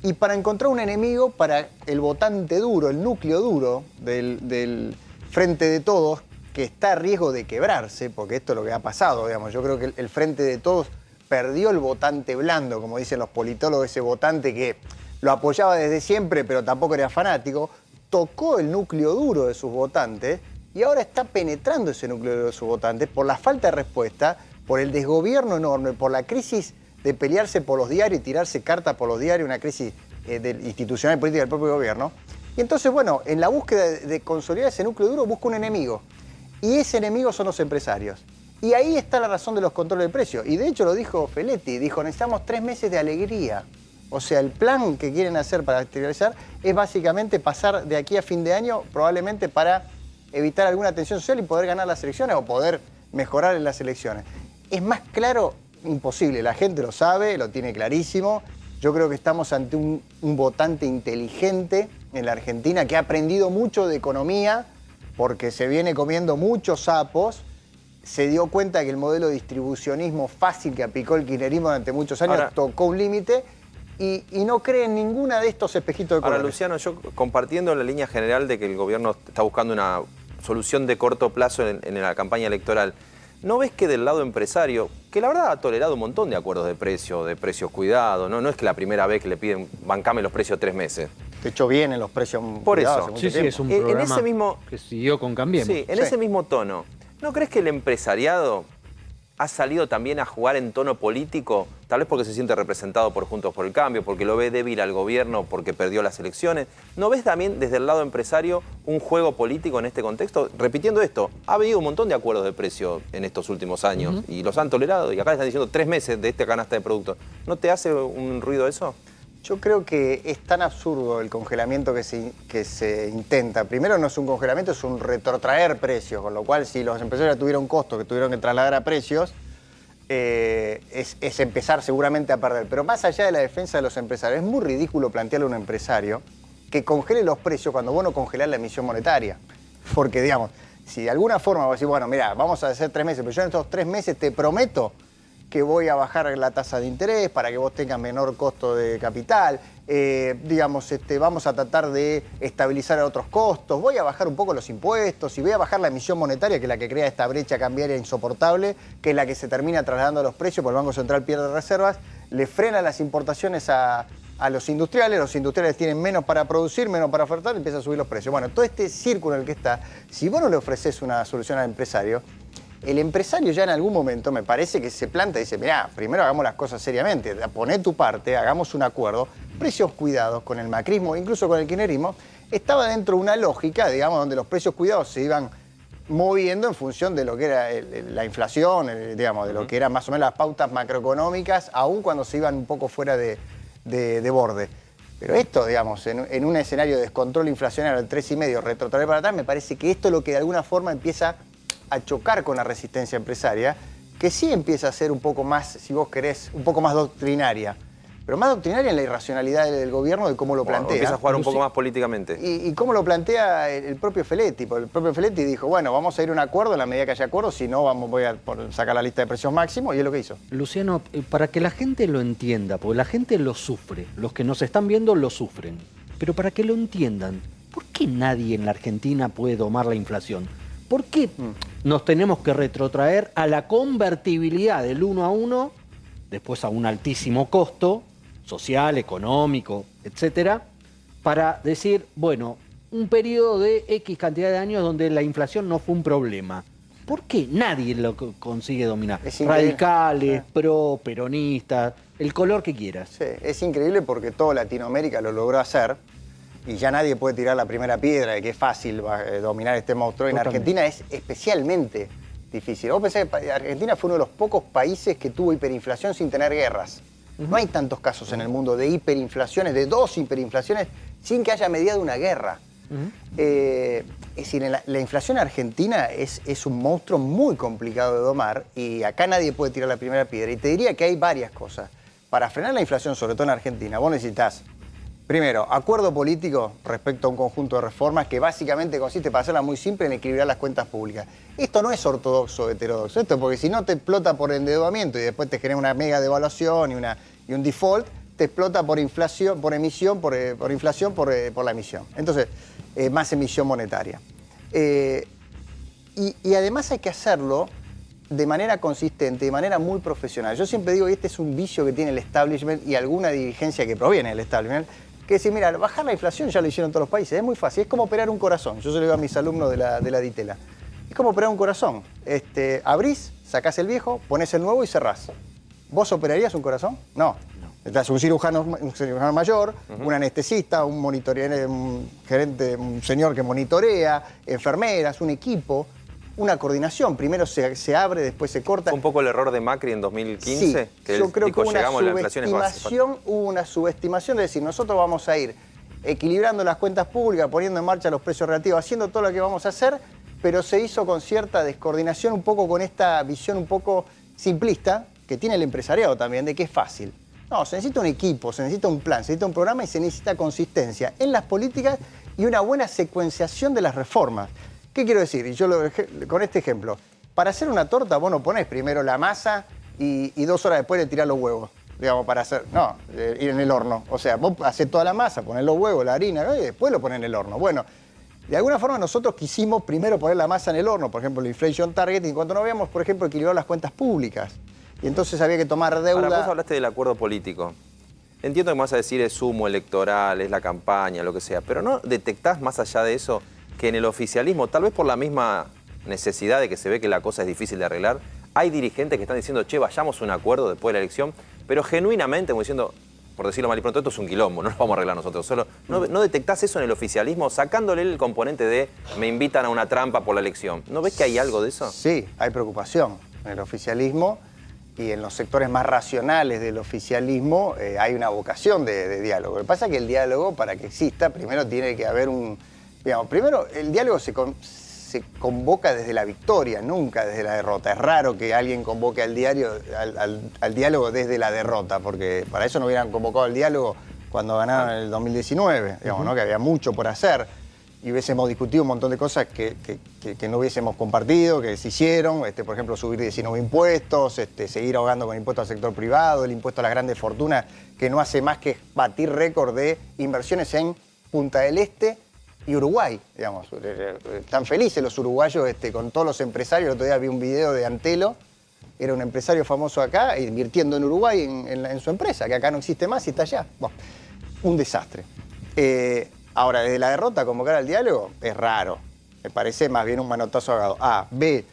y para encontrar un enemigo para el votante duro, el núcleo duro del Frente de Todos, que está a riesgo de quebrarse, porque esto es lo que ha pasado, digamos. Yo creo que el Frente de Todos perdió el votante blando, como dicen los politólogos, ese votante que lo apoyaba desde siempre, pero tampoco era fanático, tocó el núcleo duro de sus votantes y ahora está penetrando ese núcleo duro de sus votantes por la falta de respuesta, por el desgobierno enorme, por la crisis de pelearse por los diarios y tirarse cartas por los diarios, una crisis institucional y política del propio gobierno. Y entonces, bueno, en la búsqueda de consolidar ese núcleo duro, busca un enemigo. Y ese enemigo son los empresarios. Y ahí está la razón de los controles de precios. Y de hecho lo dijo Feletti, dijo, necesitamos 3 meses de alegría. O sea, el plan que quieren hacer para activar es básicamente pasar de aquí a fin de año, probablemente para evitar alguna tensión social y poder ganar las elecciones o poder mejorar en las elecciones. Es más claro, imposible. La gente lo sabe, lo tiene clarísimo. Yo creo que estamos ante un votante inteligente en la Argentina que ha aprendido mucho de economía porque se viene comiendo muchos sapos. Se dio cuenta que el modelo de distribucionismo fácil que aplicó el kirchnerismo durante muchos años tocó un límite y no cree en ninguna de estos espejitos de colores. Ahora, Luciano, yo compartiendo la línea general de que el gobierno está buscando una solución de corto plazo en la campaña electoral, ¿no ves que del lado empresario, que la verdad ha tolerado un montón de acuerdos de precios cuidados, no es que la primera vez que le piden bancame los precios 3 meses? De hecho, vienen los precios por cuidados eso. hace mucho Sí, tiempo. es un programa en ese mismo, que siguió con Cambiemos. Sí, en ese mismo tono, ¿no crees que el empresariado ha salido también a jugar en tono político? Tal vez porque se siente representado por Juntos por el Cambio, porque lo ve débil al gobierno, porque perdió las elecciones. ¿No ves también desde el lado empresario un juego político en este contexto? Repitiendo esto, ha habido un montón de acuerdos de precio en estos últimos años y los han tolerado y acá están diciendo 3 meses de esta canasta de productos. ¿No te hace un ruido eso? Yo creo que es tan absurdo el congelamiento que se intenta. Primero no es un congelamiento, es un retrotraer precios, con lo cual si los empresarios tuvieron costos que tuvieron que trasladar a precios, es empezar seguramente a perder. Pero más allá de la defensa de los empresarios, es muy ridículo plantearle a un empresario que congele los precios cuando vos no congelás la emisión monetaria. Porque, digamos, si de alguna forma vos decís, bueno, mira, vamos a hacer 3 meses, pero yo en estos 3 meses te prometo que voy a bajar la tasa de interés para que vos tengas menor costo de capital, vamos a tratar de estabilizar otros costos, voy a bajar un poco los impuestos y voy a bajar la emisión monetaria, que es la que crea esta brecha cambiaria insoportable, que es la que se termina trasladando a los precios, porque el Banco Central pierde reservas, le frena las importaciones a los industriales tienen menos para producir, menos para ofertar y empieza a subir los precios. Bueno, todo este círculo en el que está, si vos no le ofreces una solución al empresario, el empresario ya en algún momento me parece que se planta y dice, mirá, primero hagamos las cosas seriamente, poné tu parte, hagamos un acuerdo, precios cuidados con el macrismo, incluso con el kirchnerismo, estaba dentro de una lógica, digamos, donde los precios cuidados se iban moviendo en función de lo que era la inflación, digamos, de lo que eran más o menos las pautas macroeconómicas, aun cuando se iban un poco fuera de borde. Pero esto, digamos, en un escenario de descontrol inflacionario del 3,5, retrotraer para atrás, me parece que esto es lo que de alguna forma empieza a chocar con la resistencia empresaria, que sí empieza a ser un poco más, si vos querés, un poco más doctrinaria. Pero más doctrinaria en la irracionalidad del gobierno de cómo lo plantea. Empieza a jugar un poco más políticamente. Y cómo lo plantea el propio Feletti. Porque el propio Feletti dijo, bueno, vamos a ir a un acuerdo en la medida que haya acuerdo, si no voy a sacar la lista de precios máximos, y es lo que hizo. Luciano, para que la gente lo entienda, porque la gente lo sufre, los que nos están viendo lo sufren, pero para que lo entiendan, ¿por qué nadie en la Argentina puede domar la inflación? ¿Por qué nos tenemos que retrotraer a la convertibilidad del 1 a 1, después a un altísimo costo social, económico, etcétera, para decir, bueno, un periodo de X cantidad de años donde la inflación no fue un problema? ¿Por qué nadie lo consigue dominar? Radicales, pro, peronistas, el color que quieras. Sí, es increíble porque toda Latinoamérica lo logró hacer. Y ya nadie puede tirar la primera piedra de que es fácil dominar este monstruo. En Argentina es especialmente difícil. Vos pensás que Argentina fue uno de los pocos países que tuvo hiperinflación sin tener guerras. No hay tantos casos en el mundo de hiperinflaciones, de 2 hiperinflaciones, sin que haya mediado una guerra. Es decir, la inflación argentina es un monstruo muy complicado de domar y acá nadie puede tirar la primera piedra. Y te diría que hay varias cosas. Para frenar la inflación, sobre todo en Argentina, vos necesitas, primero, acuerdo político respecto a un conjunto de reformas que básicamente consiste, para hacerla muy simple, en equilibrar las cuentas públicas. Esto no es ortodoxo o heterodoxo, esto porque si no te explota por endeudamiento y después te genera una mega devaluación y un default, te explota por inflación, por emisión, por inflación, por la emisión. Entonces, más emisión monetaria. Y además hay que hacerlo de manera consistente, de manera muy profesional. Yo siempre digo que este es un vicio que tiene el establishment y alguna dirigencia que proviene del establishment, que decir, mira, bajar la inflación ya lo hicieron todos los países, es muy fácil, es como operar un corazón. Yo se lo digo a mis alumnos de la Ditela. Es como operar un corazón. Abrís, sacás el viejo, ponés el nuevo y cerrás. ¿Vos operarías un corazón? No. Estás un cirujano mayor, un anestesista, un gerente, un señor que monitorea, enfermeras, un equipo, una coordinación. Primero se abre, después se corta. ¿Fue un poco el error de Macri en 2015? Sí, que yo creo que hubo una subestimación de decir, nosotros vamos a ir equilibrando las cuentas públicas, poniendo en marcha los precios relativos, haciendo todo lo que vamos a hacer, pero se hizo con cierta descoordinación, un poco con esta visión un poco simplista que tiene el empresariado también, de que es fácil. No, se necesita un equipo, se necesita un plan, se necesita un programa y se necesita consistencia en las políticas y una buena secuenciación de las reformas. ¿Qué quiero decir? Y yo con este ejemplo, para hacer una torta vos no ponés primero la masa y 2 horas después le tirás los huevos, digamos, para hacer, no, ir en el horno. O sea, vos hacés toda la masa, ponés los huevos, la harina, ¿no? Y después lo ponés en el horno. Bueno, de alguna forma nosotros quisimos primero poner la masa en el horno, por ejemplo, el inflation targeting, cuando no habíamos, por ejemplo, equilibrado las cuentas públicas. Y entonces había que tomar deuda. Ahora, vos hablaste del acuerdo político. Entiendo que me vas a decir es humo electoral, es la campaña, lo que sea, pero ¿no detectás más allá de eso que en el oficialismo, tal vez por la misma necesidad de que se ve que la cosa es difícil de arreglar, hay dirigentes que están diciendo, che, vayamos a un acuerdo después de la elección, pero genuinamente, como diciendo, por decirlo mal y pronto, esto es un quilombo, no lo vamos a arreglar nosotros solo. ¿No detectás eso en el oficialismo, sacándole el componente de me invitan a una trampa por la elección? ¿No ves que hay algo de eso? Sí, hay preocupación en el oficialismo y en los sectores más racionales del oficialismo hay una vocación de diálogo. Lo que pasa es que el diálogo, para que exista, primero tiene que haber primero el diálogo se convoca desde la victoria, nunca desde la derrota. Es raro que alguien convoque al diálogo desde la derrota, porque para eso no hubieran convocado al diálogo cuando ganaron en el 2019, digamos, ¿no? Que había mucho por hacer y hubiésemos discutido un montón de cosas que no hubiésemos compartido, que se hicieron, por ejemplo, subir 19 impuestos, seguir ahogando con impuestos al sector privado, el impuesto a las grandes fortunas, que no hace más que batir récord de inversiones en Punta del Este y Uruguay, digamos. Están felices los uruguayos con todos los empresarios. El otro día vi un video de Antelo, era un empresario famoso acá, invirtiendo en Uruguay en su empresa, que acá no existe más y está allá. Bueno, un desastre. Ahora, desde la derrota, convocar al diálogo es raro. Me parece más bien un manotazo ahogado. A. B.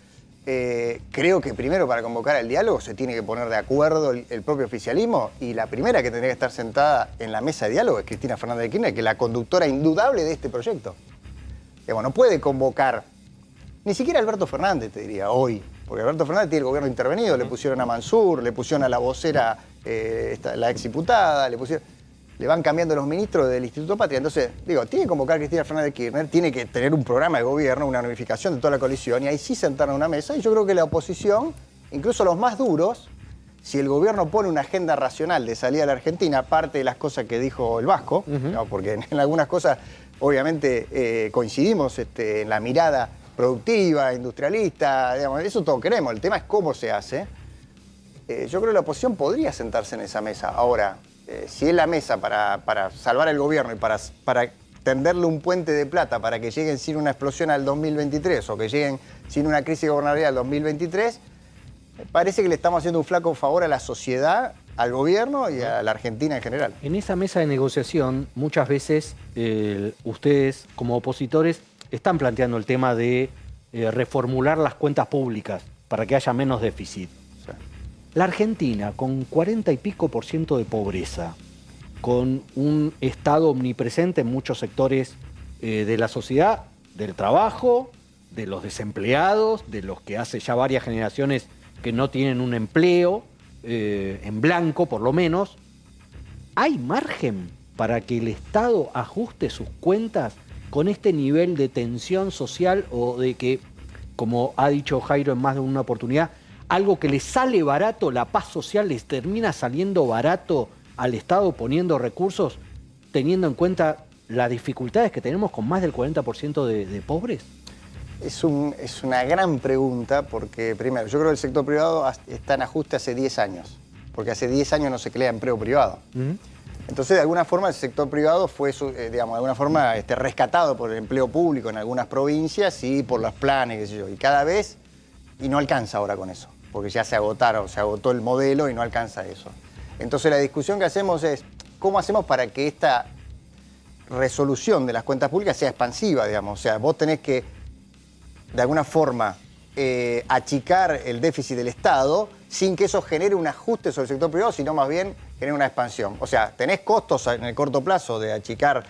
Creo que primero para convocar al diálogo se tiene que poner de acuerdo el propio oficialismo y la primera que tendría que estar sentada en la mesa de diálogo es Cristina Fernández de Kirchner, que es la conductora indudable de este proyecto. No puede convocar, ni siquiera Alberto Fernández, te diría, hoy, porque Alberto Fernández tiene el gobierno intervenido, le pusieron a Mansur, le pusieron a la vocera, la exdiputada, le van cambiando los ministros del Instituto Patria. Entonces, tiene que convocar a Cristina Fernández de Kirchner, tiene que tener un programa de gobierno, una unificación de toda la coalición, y ahí sí sentar a una mesa. Y yo creo que la oposición, incluso los más duros, si el gobierno pone una agenda racional de salida a la Argentina, aparte de las cosas que dijo el Vasco, ¿no? Porque en algunas cosas, obviamente, coincidimos en la mirada productiva, industrialista, eso todo queremos. El tema es cómo se hace. Yo creo que la oposición podría sentarse en esa mesa. Ahora, si es la mesa para salvar el gobierno y para tenderle un puente de plata para que lleguen sin una explosión al 2023 o que lleguen sin una crisis gobernamental al 2023, parece que le estamos haciendo un flaco favor a la sociedad, al gobierno y a la Argentina en general. En esa mesa de negociación, muchas veces ustedes, como opositores, están planteando el tema de reformular las cuentas públicas para que haya menos déficit. La Argentina, con 40 y pico % de pobreza, con un Estado omnipresente en muchos sectores de la sociedad, del trabajo, de los desempleados, de los que hace ya varias generaciones que no tienen un empleo, en blanco por lo menos, ¿hay margen para que el Estado ajuste sus cuentas con este nivel de tensión social o de que, como ha dicho Jairo en más de una oportunidad, algo que les sale barato, la paz social les termina saliendo barato al Estado poniendo recursos, teniendo en cuenta las dificultades que tenemos con más del 40% de pobres? Es una gran pregunta porque, primero, yo creo que el sector privado está en ajuste hace 10 años, porque hace 10 años no se crea empleo privado. Entonces, de alguna forma, el sector privado fue, de alguna forma, rescatado por el empleo público en algunas provincias y por los planes, qué sé yo, y cada vez, y no alcanza ahora con eso, porque ya se agotó el modelo y no alcanza eso. Entonces, la discusión que hacemos es, ¿cómo hacemos para que esta resolución de las cuentas públicas sea expansiva, digamos? O sea, vos tenés que, de alguna forma, achicar el déficit del Estado sin que eso genere un ajuste sobre el sector privado, sino más bien genere una expansión. O sea, tenés costos en el corto plazo de achicar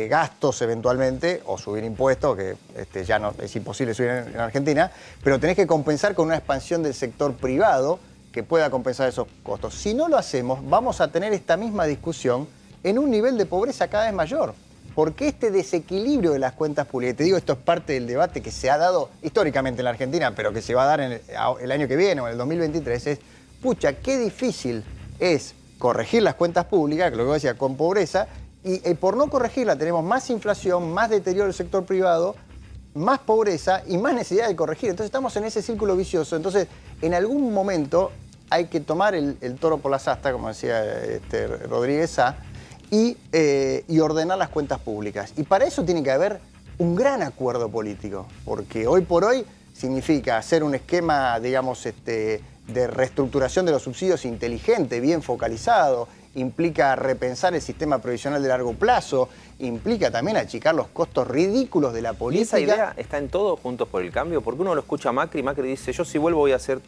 gastos eventualmente o subir impuestos, que ya no es imposible subir en Argentina, pero tenés que compensar con una expansión del sector privado que pueda compensar esos costos. Si no lo hacemos, vamos a tener esta misma discusión en un nivel de pobreza cada vez mayor. Porque este desequilibrio de las cuentas públicas, te digo, esto es parte del debate que se ha dado históricamente en la Argentina, pero que se va a dar el año que viene o en el 2023, es, pucha, qué difícil es corregir las cuentas públicas, que lo que decía, con pobreza, y por no corregirla tenemos más inflación, más deterioro del sector privado, más pobreza y más necesidad de corregir. Entonces estamos en ese círculo vicioso. Entonces, en algún momento hay que tomar el toro por las astas, como decía Rodríguez Sá, y ordenar las cuentas públicas. Y para eso tiene que haber un gran acuerdo político, porque hoy por hoy significa hacer un esquema, digamos, de reestructuración de los subsidios inteligente, bien focalizado, implica repensar el sistema previsional de largo plazo, implica también achicar los costos ridículos de la política. ¿Y esa idea está en todo Juntos por el Cambio? Porque uno lo escucha a Macri, Macri dice, yo si vuelvo voy a hacer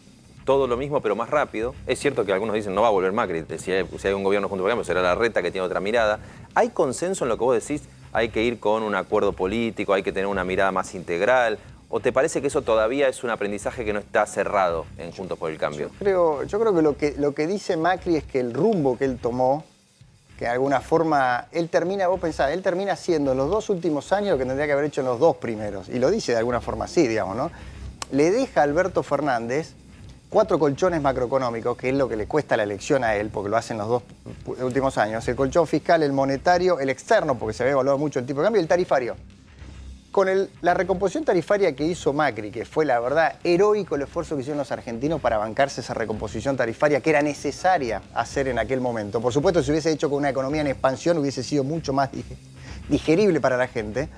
todo lo mismo, pero más rápido. Es cierto que algunos dicen, no va a volver Macri, si hay un gobierno Juntos por el Cambio, será Larreta, que tiene otra mirada. ¿Hay consenso en lo que vos decís? ¿Hay que ir con un acuerdo político? ¿Hay que tener una mirada más integral? ¿O te parece que eso todavía es un aprendizaje que no está cerrado en Juntos por el Cambio? Yo creo que lo que dice Macri es que el rumbo que él tomó, que de alguna forma, él termina haciendo en los 2 últimos años lo que tendría que haber hecho en los 2 primeros. Y lo dice de alguna forma así, digamos, ¿no? Le deja a Alberto Fernández 4 colchones macroeconómicos, que es lo que le cuesta la elección a él, porque lo hacen los 2 últimos años. El colchón fiscal, el monetario, el externo, porque se había evaluado mucho el tipo de cambio, y el tarifario. Con la recomposición tarifaria que hizo Macri, que fue la verdad heroico el esfuerzo que hicieron los argentinos para bancarse esa recomposición tarifaria que era necesaria hacer en aquel momento. Por supuesto, si hubiese hecho con una economía en expansión hubiese sido mucho más digerible para la gente.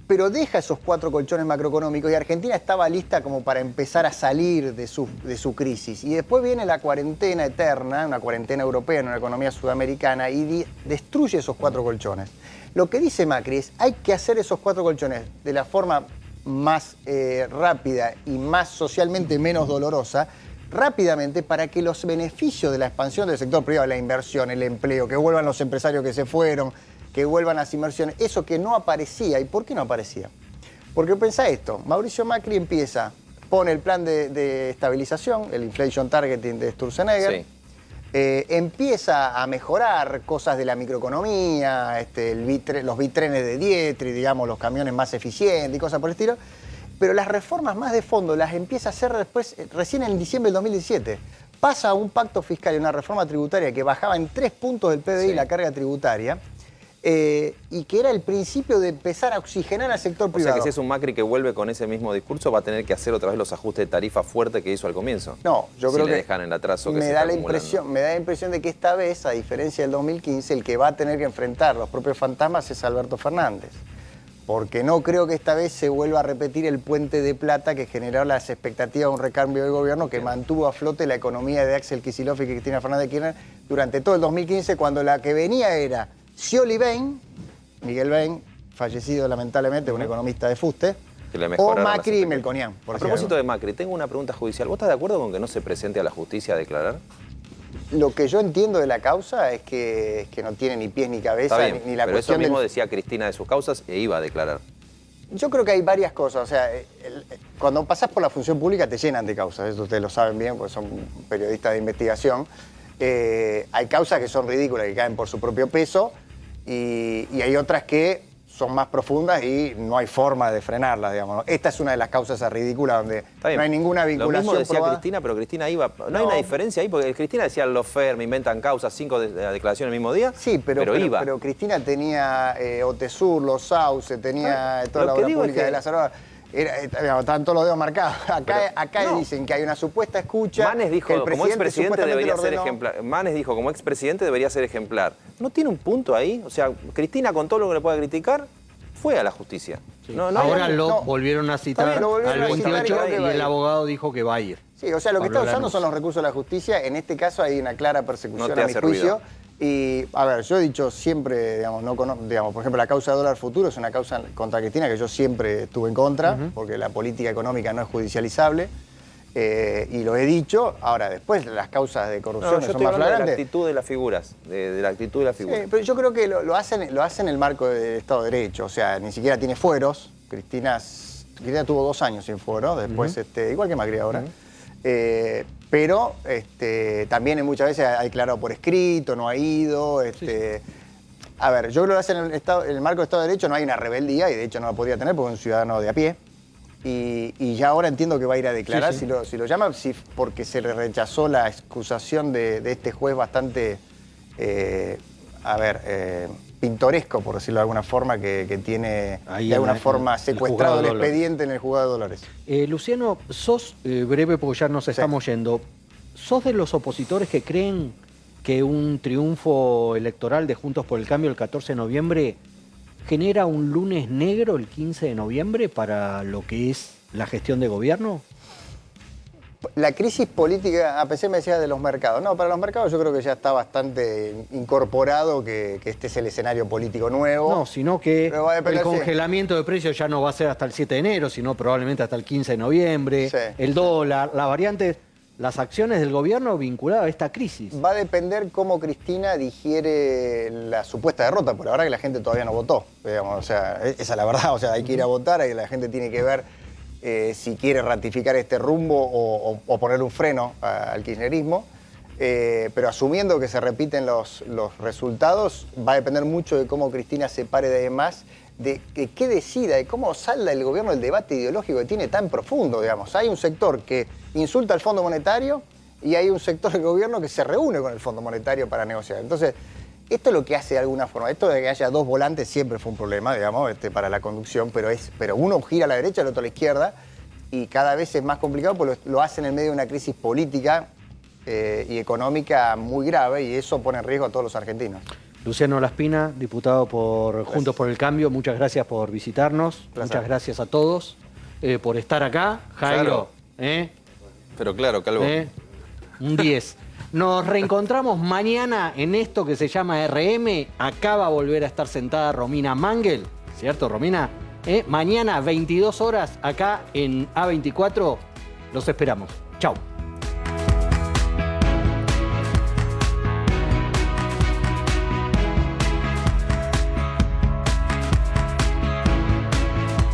Pero deja esos 4 colchones macroeconómicos y Argentina estaba lista como para empezar a salir de su crisis. Y después viene la cuarentena eterna, una cuarentena europea en una economía sudamericana y destruye esos 4 colchones. Lo que dice Macri es, hay que hacer esos 4 colchones de la forma más rápida y más socialmente menos dolorosa, rápidamente para que los beneficios de la expansión del sector privado, la inversión, el empleo, que vuelvan los empresarios que se fueron, que vuelvan las inversiones, eso que no aparecía. ¿Y por qué no aparecía? Porque pensá esto, Mauricio Macri pone el plan de estabilización, el Inflation Targeting de Sturzenegger, Sí. Empieza a mejorar cosas de la microeconomía, los bitrenes de Dietri, digamos, los camiones más eficientes y cosas por el estilo, pero las reformas más de fondo las empieza a hacer después, recién en diciembre del 2017. Pasa a un pacto fiscal y una reforma tributaria que bajaba en 3 puntos del PBI la carga tributaria, y que era el principio de empezar a oxigenar al sector privado. O sea que si es un Macri que vuelve con ese mismo discurso, va a tener que hacer otra vez los ajustes de tarifa fuerte que hizo al comienzo. No, yo creo que que dejan el atraso que me se da está la acumulando. me da la impresión de que esta vez, a diferencia del 2015, el que va a tener que enfrentar los propios fantasmas es Alberto Fernández. Porque no creo que esta vez se vuelva a repetir el puente de plata que generó las expectativas de un recambio de gobierno que mantuvo a flote la economía de Axel Kicillof y Cristina Fernández de Kirchner durante todo el 2015, cuando la que venía era Scioli Bain, Miguel Bain, fallecido lamentablemente, un economista de fuste, Que le o mejoraron las Macri y expectativas. Melconian. A propósito de Macri, tengo una pregunta judicial. ¿Vos estás de acuerdo con que no se presente a la justicia a declarar? Lo que yo entiendo de la causa es que no tiene ni pies ni cabeza, Está bien, ni la pero eso cuestión mismo del... decía Cristina de sus causas e iba a declarar. Yo creo que hay varias cosas. O sea, cuando pasás por la función pública te llenan de causas. Eso ustedes lo saben bien, porque son periodistas de investigación. Hay causas que son ridículas, que caen por su propio peso, y hay otras que son más profundas y no hay forma de frenarlas, digamos, ¿no? Esta es una de las causas ridículas donde Está bien. no hay ninguna vinculación Lo mismo decía probada. Cristina, pero Cristina iba... ¿No hay una diferencia ahí? Porque Cristina decía los me inventan causas, 5 declaraciones el mismo día. Sí, pero iba. pero Cristina tenía Otesur, Los Sauce, tenía toda lo la que obra digo es pública que- de la Salvador. Estaban todos los dedos marcados. Acá no. dicen que hay una supuesta escucha. Manes dijo, que el como presidente expresidente supuestamente debería lo ser ordenó. ejemplar. Manes dijo, como expresidente debería ser ejemplar. ¿No tiene un punto ahí? O sea, Cristina, con todo lo que le pueda criticar, fue a la justicia. No, no hay Ahora algo- lo volvieron a citar bien, lo volvieron al a citar y 28 creo que y va a el ir. abogado dijo que va a ir. Sí, o sea, lo que Pablo está usando Lanús. son los recursos de la justicia. En este caso hay una clara persecución No te a mi hace juicio. ruido. Y, a ver, yo he dicho siempre, digamos, digamos, por ejemplo, la causa de dólar futuro es una causa contra Cristina que yo siempre estuve en contra, porque la política económica no es judicializable. Y lo he dicho. Ahora, después las causas de corrupción No, yo son estoy más hablando de la flagrantes. actitud de las figuras, de la actitud de las figuras. Sí, pero yo creo que lo hacen en el marco del Estado de Derecho. O sea, ni siquiera tiene fueros. Cristina tuvo 2 años sin fuero, después, igual que Macri ahora. Pero también muchas veces ha declarado por escrito, no ha ido. A ver, yo creo que lo hacen en el marco del Estado de Derecho, no hay una rebeldía, y de hecho no la podría tener porque es un ciudadano de a pie. Y ya ahora entiendo que va a ir a declarar, Sí. si lo llama, porque se le rechazó la excusación de este juez bastante, pintoresco, por decirlo de alguna forma, que tiene Ahí de alguna en forma el secuestrado juzgado el de Dolores. expediente en el juzgado de Dolores. Luciano, sos, breve porque ya nos estamos yendo, ¿sos de los opositores que creen que un triunfo electoral de Juntos por el Cambio el 14 de noviembre genera un lunes negro el 15 de noviembre para lo que es la gestión de gobierno? La crisis política, a pesar me decía de los mercados. No, para los mercados yo creo que ya está bastante incorporado que este es el escenario político nuevo. No, sino que Pero va a depender, el sí. congelamiento de precios ya no va a ser hasta el 7 de enero, sino probablemente hasta el 15 de noviembre. Sí. El dólar, la variante, las acciones del gobierno vinculadas a esta crisis. Va a depender cómo Cristina digiere la supuesta derrota, por ahora que la gente todavía no votó. Digamos, o sea, esa es la verdad, o sea, hay que ir a votar, la gente tiene que ver si quiere ratificar este rumbo o poner un freno al kirchnerismo. Pero asumiendo que se repiten los resultados, va a depender mucho de cómo Cristina se pare de demás, de qué decida, de cómo salda el gobierno el debate ideológico que tiene tan profundo, digamos. Hay un sector que insulta al Fondo Monetario y hay un sector del gobierno que se reúne con el Fondo Monetario para negociar. Entonces, esto es lo que hace de alguna forma. Esto de que haya 2 volantes siempre fue un problema, digamos, para la conducción, pero uno gira a la derecha, el otro a la izquierda, y cada vez es más complicado porque lo hacen en medio de una crisis política y económica muy grave, y eso pone en riesgo a todos los argentinos. Luciano Laspina, diputado por Juntos por el Cambio, muchas gracias por visitarnos. Placer. Muchas gracias a todos por estar acá. Jairo, Pero claro, Calvo. un 10. Nos reencontramos mañana en esto que se llama RM. Acá va a volver a estar sentada Romina Mangel, ¿cierto, Romina? Mañana, 22 horas, acá en A24. Los esperamos. Chau.